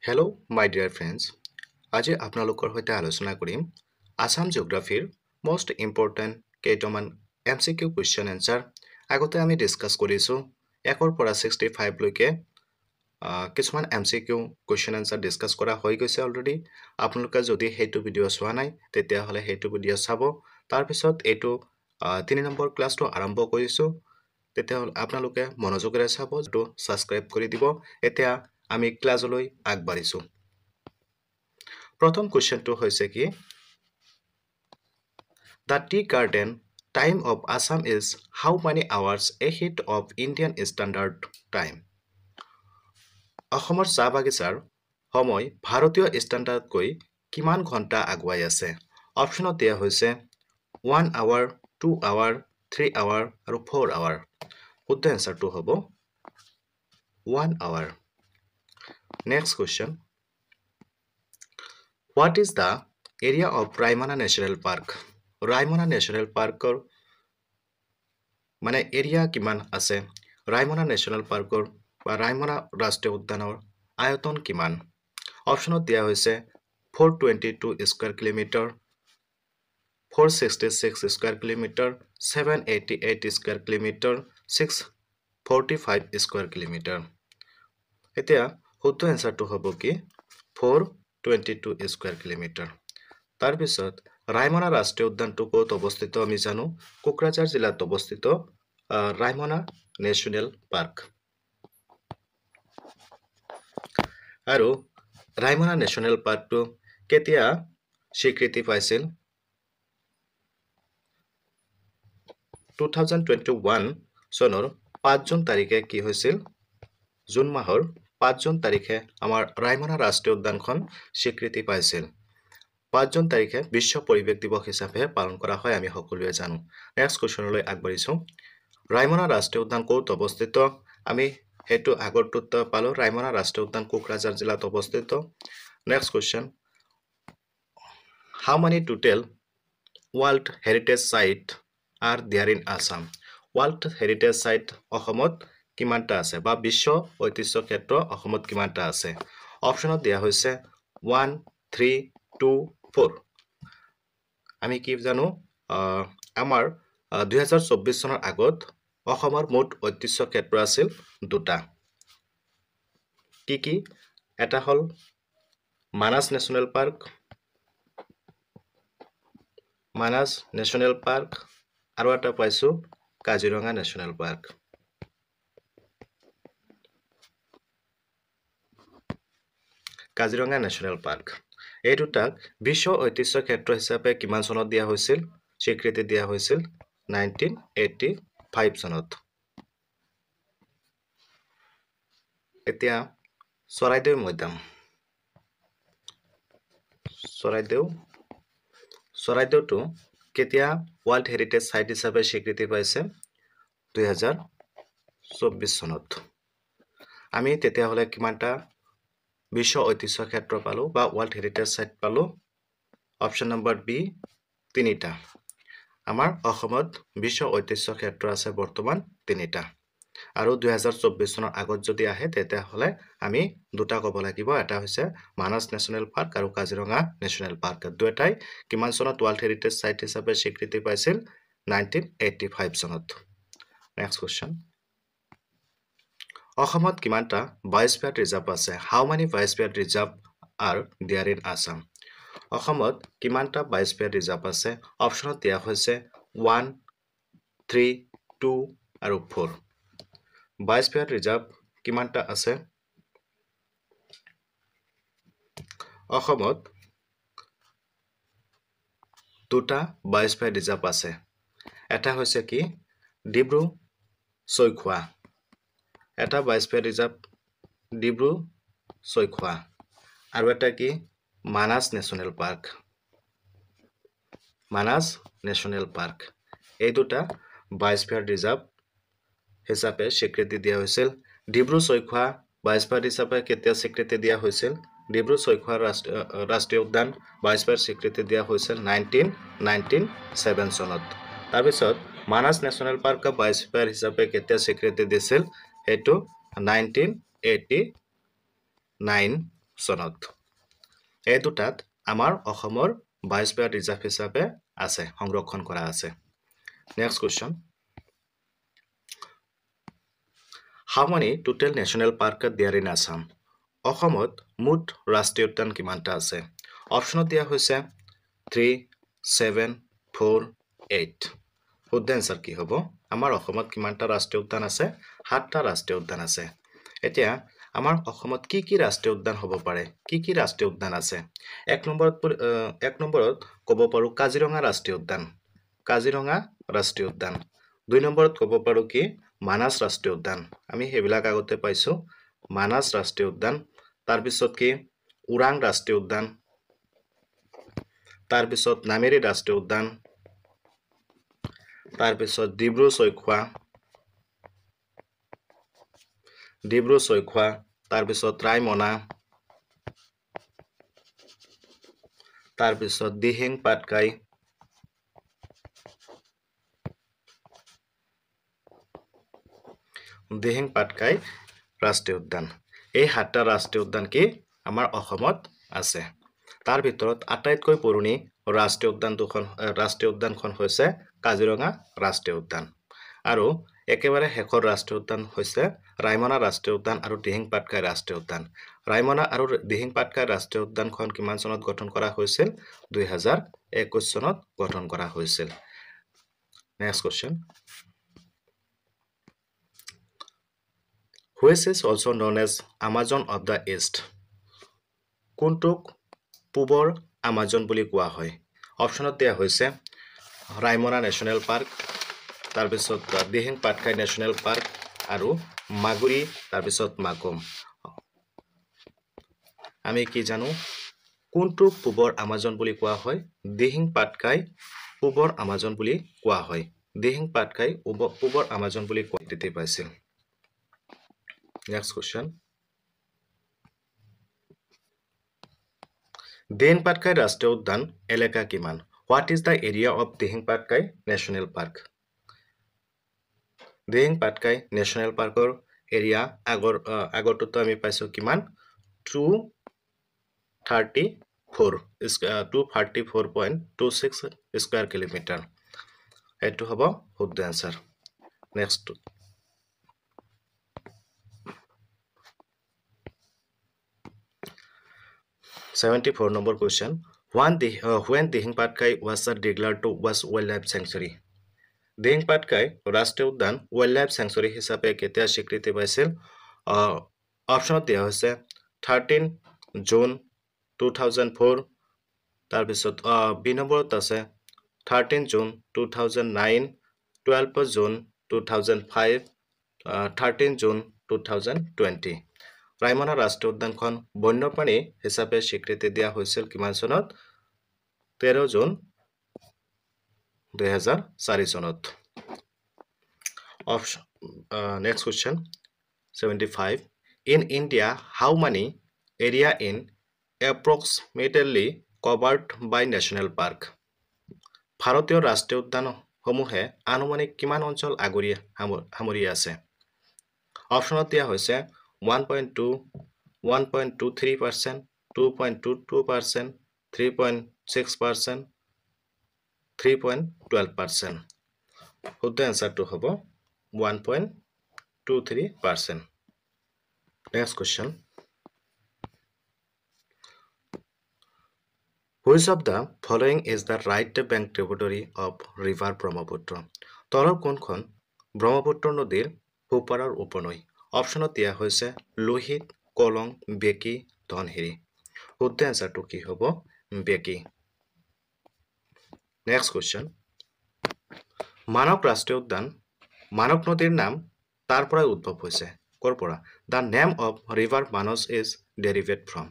Hello, my dear friends. আজি আপোনালোকৰ সৈতে আলোচনা কৰিম আসাম জিঅ'গ্ৰাফিৰ most important কেইটামান MCQ question answer আগতে আমি ডিসকাস কৰিছো 1 পৰা 65 লৈকে কিছুমান MCQ question answer ডিসকাস কৰা হৈ গৈছে অলৰেডি আপোনালোকে যদি হেতু ভিডিও চোৱা নাই তেতিয়া হলে হেতু ভিডিও চাব তাৰ পিছত এটো 3 নম্বৰ ক্লাছটো আৰম্ভ কৰিছো তেতিয়া আপোনালোকে মনোযোগেৰে চাব যেটো সাবস্ক্ৰাইব কৰি দিব এতিয়া আমি ক্লাছলৈ আগবাঢ়িছো প্ৰথম কোৱেশ্চনটো হৈছে কি The tea garden time of Assam is how many hours ahead of Indian Standard Time অসমৰ চাহ বাগিচাৰ সময় ভাৰতীয় ষ্টেণ্ডাৰ্ডকৈ কিমান ঘণ্টা আগুৱাই আছে অপচনত দিয়া হৈছে 1 hour 2 hour 3 hour আৰু 4 hour শুদ্ধ এনসাৰটো হ'ব 1 hour Next question What is the area of Raimana National Park? Raimana National Park মানে এরিয়া কিমান আছে Raimana National Park বা Raimana ৰাষ্ট্ৰীয় উদ্যানৰ আয়তন কিমান অপচনত দিয়া হৈছে 422 square kilometre 466 square kilometre 788 square kilometre 645 square kilometre এতিয়া শুদ্ধ এনসাৰটো হ'ব কি 422 স্কয়াৰ কিলোমিটাৰ তাৰ পিছত ৰাইমনা ৰাষ্ট্ৰীয় উদ্যানটো ক'ত অৱস্থিত আমি জানো কোকৰাঝাৰ জিলাত অৱস্থিত ৰাইমনা নেশ্যনেল পাৰ্ক আৰু ৰাইমনা নেশ্যনেল পাৰ্কটো কেতিয়া স্বীকৃতি পাইছিল 2021 চনৰ 5 জুন তাৰিখে কি হৈছিল জুন মাহৰ 5 জুন তাৰিখে আমাৰ ৰাইমনা ৰাষ্ট্ৰীয় উদ্যানখন স্বীকৃতি পাইছিল 5 জুন তাৰিখে বিশ্ব পৰিৱেশ দিৱস হিচাপে পালন কৰা হয় আমি সকলোৱে জানো নেক্সট কোৱেশ্চনলৈ আগবাঢ়িছো ৰাইমনা ৰাষ্ট্ৰীয় উদ্যান ক'ত অৱস্থিত আমি হেতু আগৰটোত পালো ৰাইমনা ৰাষ্ট্ৰীয় উদ্যান কোকৰাঝাৰ জিলাত অৱস্থিত next question How many total World Heritage Site are there in Assam World Heritage Site অসমত কিমানটা আছে বা বিশ্ব ঐতিহ্য ক্ষেত্ৰ অসমত কিমানটা আছে অপচনত দিয়া হৈছে 1 3 2 4 আমি কি জানো আমাৰ 2024 চনৰ আগত অসমৰ মুঠ ঐতিহ্য ক্ষেত্ৰ আছিল দুটা কি এটা হল Manas national park Manas national park আৰু এটা পাইছো Kaziranga national park Kaziranga national park এই দুটাক বিশ্ব ঐতিহ্য ক্ষেত্ৰ হিচাপে কিমান চনত দিয়া হৈছিল স্বীকৃতি দিয়া হৈছিল 1985 চনত এতিয়া চৰাইদেউ মৈদাম চৰাইদেউটো কেতিয়া ওয়াৰ্ল্ড হেৰিটেজ সাইট হিচাপে স্বীকৃতি পাইছে 2024 চনত আমি তেতিয়া হলে কিমানটা বিশ্ব ঐতিহ্য ক্ষেত্ৰ পালো বা ওয়াৰ্ল্ড হেৰিটেজ সাইট পালো অপচন নম্বৰ বি তিনিটা আমাৰ অসমত বিশ্ব ঐতিহ্য ক্ষেত্ৰ আছে বৰ্তমান তিনিটা আৰু 2024 চনৰ আগত যদি আহে তেতিয়া হলে আমি দুটা ক'ব লাগিব এটা হৈছে মানাস নেশ্যনেল পাৰ্ক আৰু কাজিৰঙা নেশ্যনেল পাৰ্ক দুটাই কিমান চনত ওয়াৰ্ল্ড হেৰিটেজ সাইট হিচাপে স্বীকৃতি পাইছিল 1985 চনত নেক্সট কোৱেশ্চন অসমত কিমানটা বায়োস্ফিয়াৰ ৰিজাৰ্ভ আছে how many biosphere reserve are there in Assam অসমত কিমানটা বায়োস্ফিয়াৰ ৰিজাৰ্ভ আছে অপচনত দিয়া হৈছে 1 3 2 আৰু 4 বায়োস্ফিয়াৰ ৰিজাৰ্ভ কিমানটা আছে অসমত দুটা বায়োস্ফিয়াৰ ৰিজাৰ্ভ আছে এটা হৈছে কি ডিব্ৰু চৈখোৱা এটা বায়োস্ফিয়াৰ ৰিজাৰ্ভ ডিব্ৰু চৈখোৱা আৰু এটা কি মানাস নেশ্যনেল পাৰ্ক এই দুটা বায়োস্ফিয়াৰ ৰিজাৰ্ভ হিচাপে স্বীকৃতি দিয়া হৈছিল ডিব্ৰু চৈখোৱা বায়োস্ফিয়াৰ হিচাপে কেতিয়া স্বীকৃতি দিয়া হৈছিল ডিব্ৰু চৈখোৱা ৰাষ্ট্ৰীয় উদ্যান বায়োস্ফিয়াৰ স্বীকৃতি দিয়া হৈছিল 1997 চনত তাৰ পিছত মানাস নেশ্যনেল পাৰ্ক বায়োস্ফিয়াৰ হিচাপে কেতিয়া স্বীকৃতি দিছিল হেতু 1989 চনত এই দুটাত আমাৰ অসমৰ বায়োস্ফিয়াৰ ৰিজাৰ্ভ হিচাপে আছে সংৰক্ষণ কৰা আছে next question How many total national park are there in Assam? অসমত মুঠ ৰাষ্ট্ৰীয় উদ্যান কিমানটা আছে অপচনত দিয়া হৈছে 3 7 4 8 শুদ্ধ এনসাৰ কি হ'ব আমাৰ অসমত কিমানটা ৰাষ্ট্ৰীয় উদ্যান আছে 7টা ৰাষ্ট্ৰীয় উদ্যান আছে এতিয়া আমাৰ অসমত কি ৰাষ্ট্ৰীয় উদ্যান হ'ব পাৰে কি ৰাষ্ট্ৰীয় উদ্যান আছে এক নম্বৰত ক'ব পাৰো কাজিৰঙা ৰাষ্ট্ৰীয় উদ্যান 2 নম্বৰত ক'ব পাৰো কি মানাস ৰাষ্ট্ৰীয় উদ্যান আমি হেবিলাক আগতে পাইছো মানাস ৰাষ্ট্ৰীয় উদ্যান তাৰ পিছত কি ওৰাং ৰাষ্ট্ৰীয় উদ্যান তাৰ পিছত নামেৰি ৰাষ্ট্ৰীয় উদ্যান তাৰ পিছত ডিব্ৰু চৈখোৱা তাৰ পিছত ৰায়মনা তাৰ পিছত দিহিং পাটকাই ৰাষ্ট্ৰীয় উদ্যান এই 7টা ৰাষ্ট্ৰীয় উদ্যান কি আমাৰ অসমত আছে তাৰ ভিতৰত আটাইতকৈ পুৰণি ৰাষ্ট্ৰীয় উদ্যানখন হৈছে কাজিৰঙা ৰাষ্ট্ৰীয় উদ্যান আৰু একেবাৰে শেষৰ ৰাষ্ট্ৰীয় উদ্যান হৈছে ৰায়মনা ৰাষ্ট্ৰীয় উদ্যান আৰু দিহিং পাটকাই ৰাষ্ট্ৰীয় উদ্যান ৰায়মনা আৰু দিহিং পাটকাই ৰাষ্ট্ৰীয় উদ্যানখন কিমান চনত গঠন কৰা হৈছিল 2021 চনত গঠন কৰা হৈছিল next question Which is also known as Amazon of the East কোনটোক পূবৰ আমাজন বুলি কোৱা হয় অপচনত দিয়া হৈছে ৰায়মনা নেশ্যনেল পাৰ্ক তাৰ পিছত দিহিং পাটকাই নেশ্যনেল পাৰ্ক আৰু মাগুৰী তাৰ পিছত মাকুম আমি কি জানো কোনটোক পূবৰ আমাজন বুলি কোৱা হয় দিহিং পাটকাই পূবৰ আমাজন বুলি কোৱা হয় দিহিং পাটকাই পূবৰ আমাজন বুলি কোৱা পাইছিল Next question. Dihiং পাটকাই ৰাষ্ট্ৰীয় উদ্যান এলেকা কিমান What is the area of Dihiং পাটকাই National Park? Dihiং পাটকাই National Parkৰ এৰিয়া আগৰটোতো আমি পাইছো কিমান 234.26 স্কয়াৰ কিলোমিটাৰ এটো হ'ব শুদ্ধ answer next 74 number question. When Dihiং Patkai was declared to was wildlife sanctuary? Dihiং পাটকাই ৰাষ্ট্ৰীয় উদ্যান wildlife sanctuary হিচাপে কেতিয়া স্বীকৃতি পাইছিল অপচনত দিয়া হৈছে 13 জুন 2004 তাৰ পিছত বি নম্বৰত আছে 13 জুন 2009 12 জুন 2005 13 জুন 2020 ৰায়মনা ৰাষ্ট্ৰীয় উদ্যানখন বন্যপ্ৰাণী হিচাপে স্বীকৃতি দিয়া হৈছিল কিমান চনত 13 জুন 2004 চনত next question 75 in India how many area in approximately covered by national park ভাৰতীয় ৰাষ্ট্ৰীয় উদ্যান সমূহে আনুমানিক কিমান অঞ্চল সামৰি আছে অপচনত দিয়া হৈছে 1.2 1.23% 2.22% 3.6% 3.12% শুদ্ধ এনসারটো হ'ব 1.23% next question Which of the following is the right bank tributary of river Brahmaputra তলৰ কোনখন ব্ৰহ্মপুত্ৰ নদীৰ সোঁপাৰৰ উপনৈ অপচনত দিয়া হৈছে লোহিত কলং বেকি ধনহিৰি শুদ্ধ এনসাৰটো কি হ'ব বেকি নেক্সট কোৱেশ্চন মানক ৰাষ্ট্ৰীয় উদ্যান মানক নদীৰ নাম তাৰ পৰা উদ্ভৱ হৈছে কৰ পৰা the name of river Manas is derived from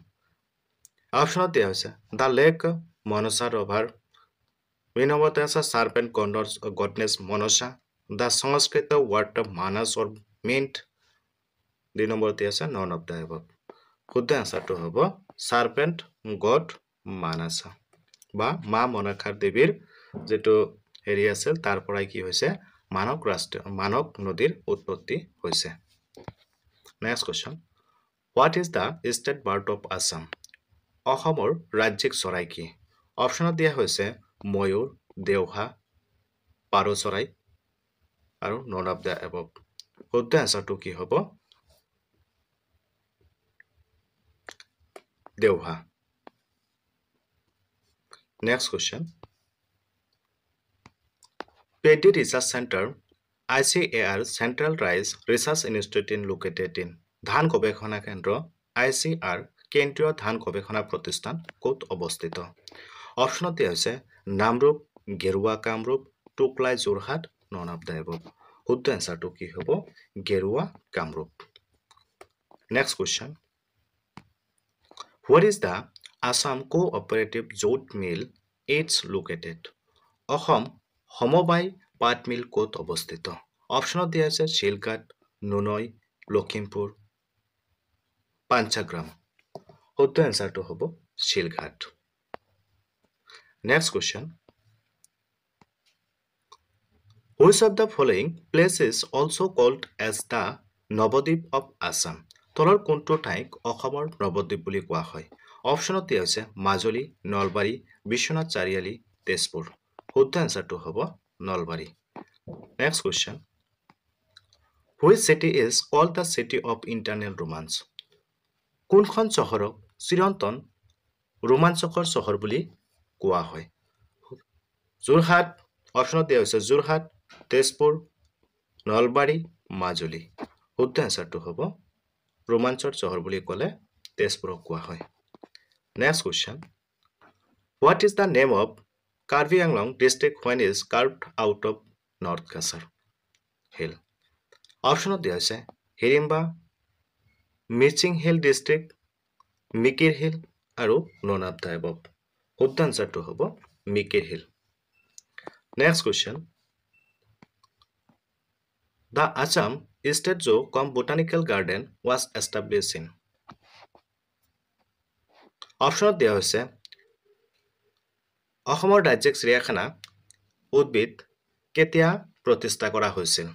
অপচনত দিয়া হৈছে the lake Manasa river B নম্বৰতে আছে serpent goddess Manasa the Sanskrit word Manas or meant দুই নম্বৰতে আছে none of the above শুদ্ধ এনসাৰটো হ'ব serpent god Manasa বা মা মনসাৰ দেৱীৰ যেটো হেৰি আছিল তাৰ পৰাই কি হৈছে মানক নদীৰ উৎপত্তি হৈছে next question what is the state bird of Assam? অসমৰ ৰাজ্যিক চৰাই কি? অপশ্যনত দিয়া হৈছে ময়ূৰ, দেওহা, পাৰ চৰাই আৰু নন অফ দ্য এবভ। শুদ্ধ এনচাৰটো কি হ'ব? দেওহা। Next question. Paddy Research Center ICAR Central Rice Research Institute in located in ধান গৱেষণা কেন্দ্ৰ ICR কেন্দ্ৰীয় ধান গৱেষণা প্ৰতিষ্ঠান ক'ত অৱস্থিত? অপশ্যনত দিয়া হৈছে Namrup, Gerua Kamrup, Tuklai Jorhat, none of the above. শুদ্ধ এনচাৰটো কি হ'ব? Gerua Kamrup. Next question. Where is the Assam Cooperative Jute Mill it's located? Assam সমবায় পাট মিল ক'ত অৱস্থিত? অপশ্যনত দিয়া আছে শিলঘাট, নুনৈ, লখিমপুৰ, পাঞ্চাগ্ৰাম। শুদ্ধ এনচাৰটো হ'ব Silghat. Next question. Which of the following place is also called as the Nabadwip of Assam? তলৰ কোনটো ঠাইক অসমৰ নৱদ্বীপ বুলি কোৱা হয়? অপশ্যনত দিয়া হৈছে মাজুলী, নলবাৰী, বিশ্বনাথ চাৰিআলি, তেজপুৰ। শুদ্ধ এনচাৰটো হ'ব Nalbari. Next question. Which city is called the city of internal romance? কোনখন চহৰক চিৰন্তন ৰোমাঞ্চকৰ চহৰ বুলি কোৱা হয়? যোৰহাট। অপশ্যনত দিয়া হৈছে যোৰহাট, তেজপুৰ, নলবাৰী, মাজুলী। শুদ্ধ এনচাৰটো হ'ব ৰোমাঞ্চৰ চহৰ বুলি ক'লে তেজপুৰক কোৱা হয়। Next question. What is the name of Karbi Anglong district when is carved out of North Kasar Hill? অপশ্যনত দিয়া হৈছে Hirimba, Mising hill district, Mikir hill আৰু নন অফ দ্য এবভ। শুদ্ধ এনচাৰটো হ'ব Mikir hill. Next question. The Assam State Zoo cum Botanical Garden was established in? অপশ্যনত দিয়া হৈছে অসমৰ ৰাজ্যিক চিৰিয়াখানা উদ্ভিদ কেতিয়া প্ৰতিষ্ঠা কৰা হৈছিল?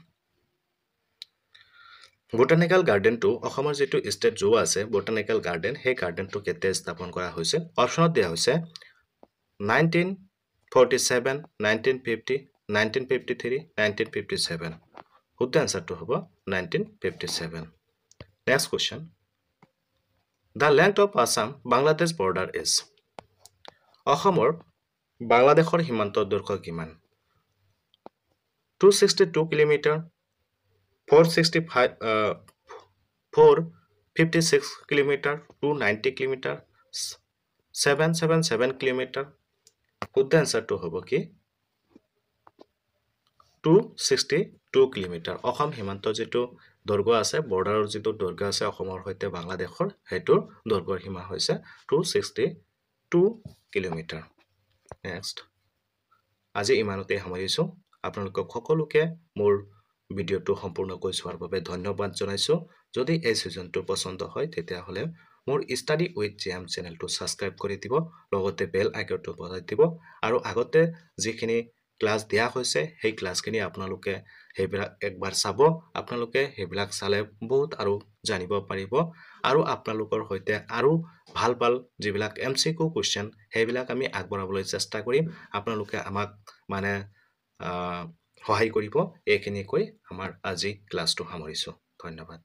বোটানিকেল গাৰ্ডেনটো অসমৰ যিটো ষ্টেট জু আছে বোটানিকেল গাৰ্ডেন, সেই গাৰ্ডেনটো কেতিয়া স্থাপন কৰা হৈছিল? অপশ্যনত দিয়া হৈছে 1947, 1950, 1953, 1957। শুদ্ধ এনচাৰটো হ'ব 1957। Next question. The length of Assam Bangladesh border is? অসমৰ বাংলাদেশৰ সীমান্তৰ দৈৰ্ঘ্য কিমান? 262 কিলোমিটাৰ, 456 কিলোমিটাৰ, 290 কিলোমিটাৰ, 777 কিলোমিটাৰ। শুদ্ধ এনচাৰটো হ'ব কি 262 কিলোমিটাৰ। অসম সীমান্তৰ যিটো দৈৰ্ঘ্য আছে, বৰ্ডাৰৰ যিটো দৈৰ্ঘ্য আছে অসমৰ সৈতে বাংলাদেশৰ, সেইটোৰ দৈৰ্ঘ্যৰ সীমা হৈছে 262 কিলোমিটাৰ। নেক্সট। আজি ইমানতে সামৰিছোঁ। আপোনালোকক সকলোকে মোৰ ভিডিঅ'টো সম্পূৰ্ণকৈ চোৱাৰ বাবে ধন্যবাদ জনাইছোঁ। যদি এই ছিজনটো পচন্দ হয় তেতিয়াহ'লে মোৰ ষ্টাডি উইথ JM চেনেলটো ছাবস্ক্ৰাইব কৰি দিব, লগতে বেল আইকনটো বজাই দিব আৰু আগতে যিখিনি ক্লাছ দিয়া হৈছে সেই ক্লাছখিনি আপোনালোকে সেইবিলাক একবাৰ চাব। আপোনালোকে সেইবিলাক চালে বহুত আৰু জানিব পাৰিব আৰু আপোনালোকৰ সৈতে আৰু ভাল ভাল যিবিলাক MCQ কুৱেশ্যন সেইবিলাক আমি আগবঢ়াবলৈ চেষ্টা কৰিম। আপোনালোকে আমাক মানে সহায় কৰিব। এইখিনি কৈ আমাৰ আজি ক্লাছটো সামৰিছোঁ। ধন্যবাদ।